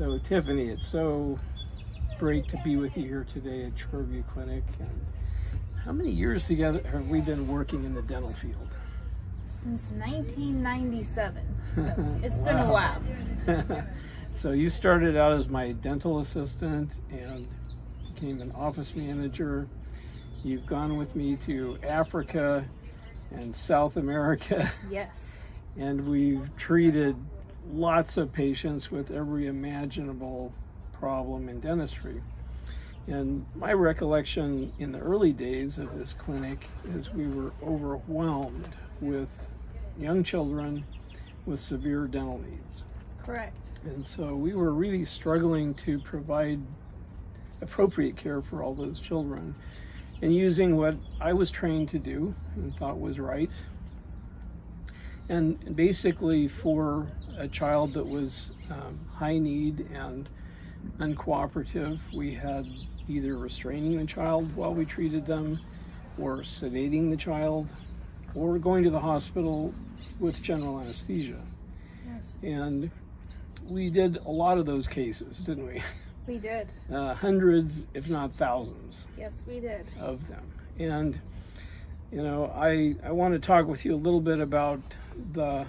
So Tiffany, it's so great to be with you here today at Shoreview Clinic. And how many years together have we been working in the dental field? Since 1997, so it's been a while. So you started out as my dental assistant and became an office manager. You've gone with me to Africa and South America. Yes. And we've treated lots of patients with every imaginable problem in dentistry. And my recollection in the early days of this clinic is we were overwhelmed with young children with severe dental needs. Correct. And so we were really struggling to provide appropriate care for all those children, and using what I was trained to do and thought was right. And basically, for a child that was high need and uncooperative, we had either restraining the child while we treated them, or sedating the child, or going to the hospital with general anesthesia. Yes. And we did a lot of those cases, didn't we? We did. Hundreds, if not thousands. Yes, we did. Of them. And, you know, I want to talk with you a little bit about the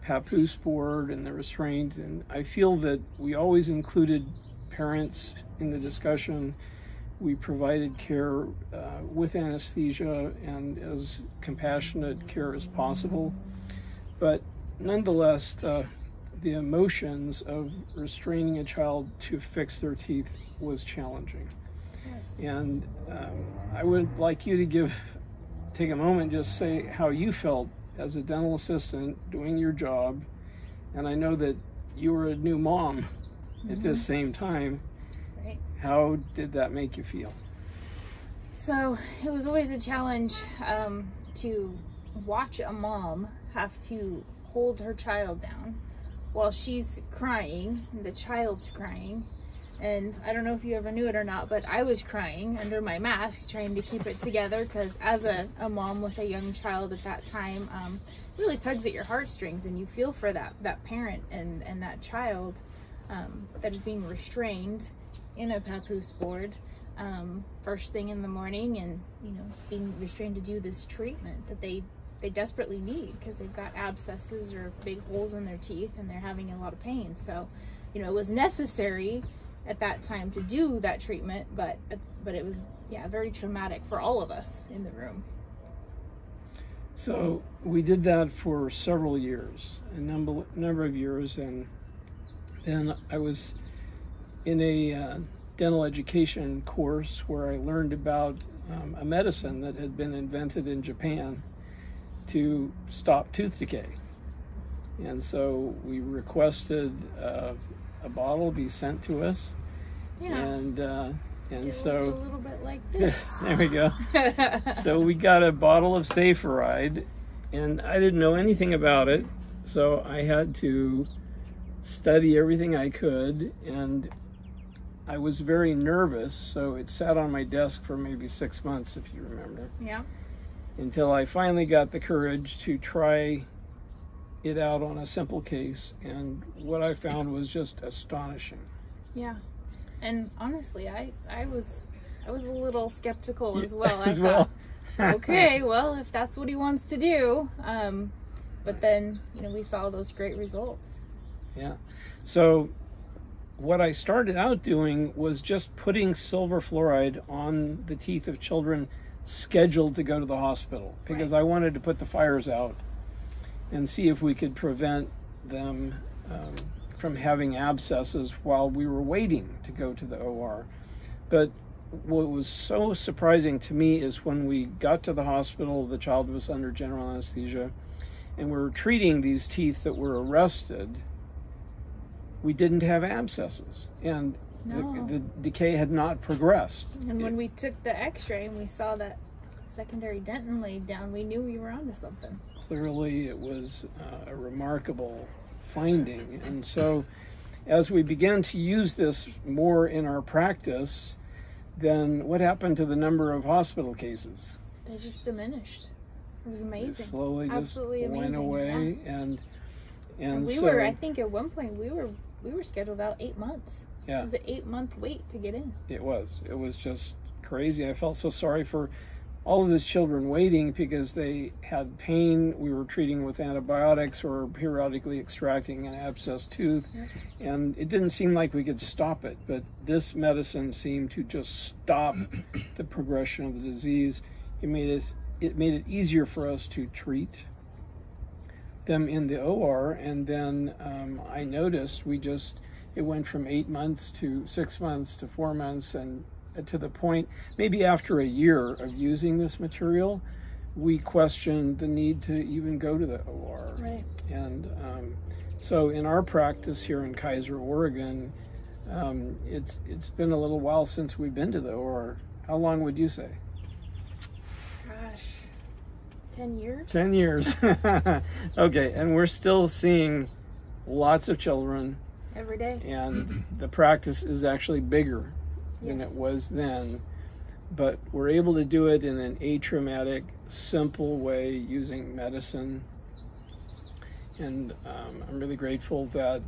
Papoose board and the restraint. And I feel that we always included parents in the discussion. We provided care with anesthesia and as compassionate care as possible. But nonetheless, the emotions of restraining a child to fix their teeth was challenging. Yes. And I would like you to take a moment, just say how you felt as a dental assistant doing your job. And I know that you were a new mom at this same time. Right. How did that make you feel? So it was always a challenge to watch a mom have to hold her child down while she's crying, the child's crying. And I don't know if you ever knew it or not, but I was crying under my mask trying to keep it together, because as a mom with a young child at that time, really tugs at your heartstrings, and you feel for that parent and that child that is being restrained in a Papoose board first thing in the morning, and being restrained to do this treatment that they desperately need because they've got abscesses or big holes in their teeth and they're having a lot of pain. So it was necessary at that time to do that treatment, but it was very traumatic for all of us in the room. So we did that for several years, a number of years, and then I was in a dental education course where I learned about a medicine that had been invented in Japan to stop tooth decay. And so we requested a bottle be sent to us. Yeah. And it so looked a little bit like this. there we go. So we got a bottle of Safaride, and I didn't know anything about it, so I had to study everything I could, and I was very nervous, so it sat on my desk for maybe 6 months, if you remember. Yeah. Until I finally got the courage to try it out on a simple case, and what I found was just astonishing. Yeah. And honestly, I was a little skeptical as well. As well. Okay, well, if that's what he wants to do. But then, we saw those great results. Yeah. So what I started out doing was just putting silver fluoride on the teeth of children scheduled to go to the hospital, because I wanted to put the fires out and see if we could prevent them from having abscesses while we were waiting to go to the OR. But what was so surprising to me is when we got to the hospital, the child was under general anesthesia, and we were treating these teeth that were arrested. We didn't have abscesses, and the decay had not progressed. And when we took the x-ray and we saw that secondary dentin laid down, we knew we were onto something. Clearly it was a remarkable finding. And so as we began to use this more in our practice, then what happened to the number of hospital cases? They just diminished. It was amazing. It slowly Absolutely just went amazing. away. Yeah. And we so, were, I think at one point we were we were scheduled out 8 months. Yeah. It was an 8-month wait to get in. It was just crazy. I felt so sorry for all of these children waiting because they had pain. We were treating with antibiotics or periodically extracting an abscessed tooth. Yep. And it didn't seem like we could stop it, but this medicine seemed to just stop the progression of the disease. It made it easier for us to treat them in the OR, and then I noticed it went from 8 months to 6 months to 4 months, and to the point, maybe after a year of using this material, we questioned the need to even go to the OR. Right. And so in our practice here in Kaiser, Oregon, it's been a little while since we've been to the OR. How long would you say? Gosh, 10 years? 10 years. Okay, and we're still seeing lots of children. Every day. And the practice is actually bigger than it was then. But we're able to do it in an atraumatic, simple way using medicine. And I'm really grateful that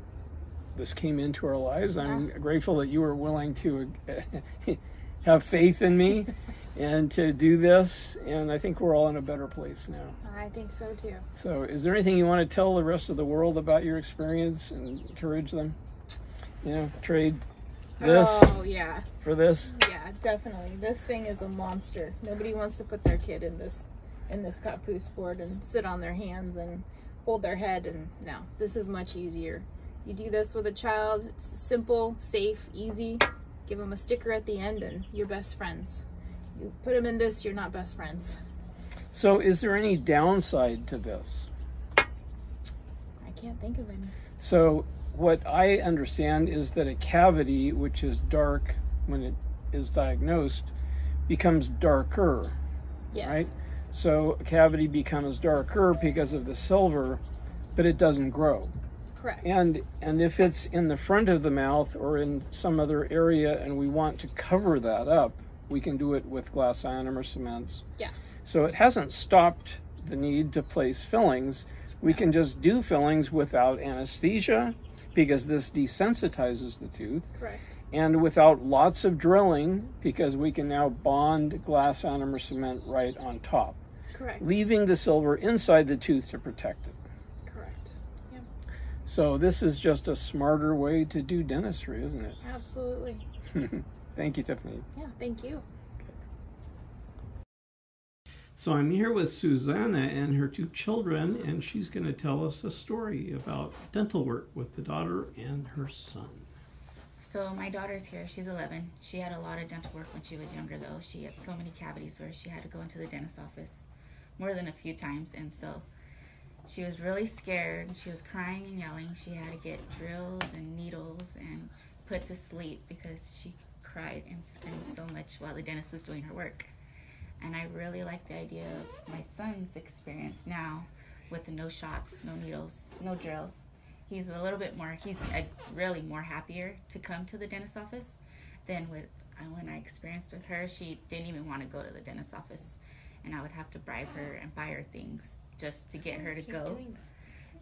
this came into our lives. I'm grateful that you were willing to have faith in me and to do this. And I think we're all in a better place now. I think so too. So is there anything you want to tell the rest of the world about your experience and encourage them? You know, trade this for this? Yeah, definitely. This thing is a monster. Nobody wants to put their kid in this Papoose board and sit on their hands and hold their head. And no, this is much easier. You do this with a child. It's simple, safe, easy. Give them a sticker at the end and you're best friends. You put them in this, you're not best friends. So is there any downside to this? I can't think of any. So what I understand is that a cavity, which is dark when it is diagnosed, becomes darker. Yes. Right? So a cavity becomes darker because of the silver, but it doesn't grow. Correct. And if it's in the front of the mouth or in some other area and we want to cover that up, we can do it with glass ionomer cements. Yeah. So it hasn't stopped the need to place fillings. We can just do fillings without anesthesia because this desensitizes the tooth. Correct. And without lots of drilling because we can now bond glass ionomer cement right on top. Correct. Leaving the silver inside the tooth to protect it. Correct. Yep. So this is just a smarter way to do dentistry, isn't it? Absolutely. Thank you, Tiffany. Yeah, thank you. So I'm here with Susanna and her 2 children, and she's going to tell us a story about dental work with the daughter and her son. So my daughter's here. She's 11. She had a lot of dental work when she was younger, though. She had so many cavities where she had to go into the dentist's office more than a few times, and so she was really scared. She was crying and yelling. She had to get drills and needles and put to sleep because she cried and screamed so much while the dentist was doing her work. And I really like the idea of my son's experience now with the no shots, no needles, no drills. He's a little bit more, he's really more happier to come to the dentist's office than when I experienced with her. She didn't even want to go to the dentist's office, and I would have to bribe her and buy her things just to get her to go.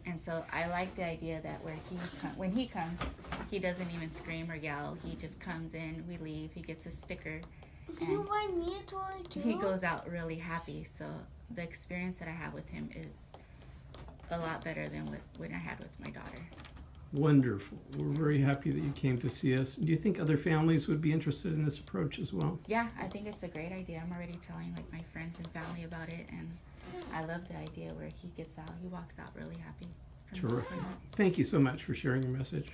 And so I like the idea that when he comes, he doesn't even scream or yell. He just comes in, we leave, he gets a sticker. Can you buy me a toy too? He goes out really happy. So the experience that I have with him is a lot better than what I had with my daughter. Wonderful. We're very happy that you came to see us. Do you think other families would be interested in this approach as well? Yeah, I think it's a great idea. I'm already telling my friends and family about it, and I love the idea where he walks out really happy. Terrific. Thank you so much for sharing your message.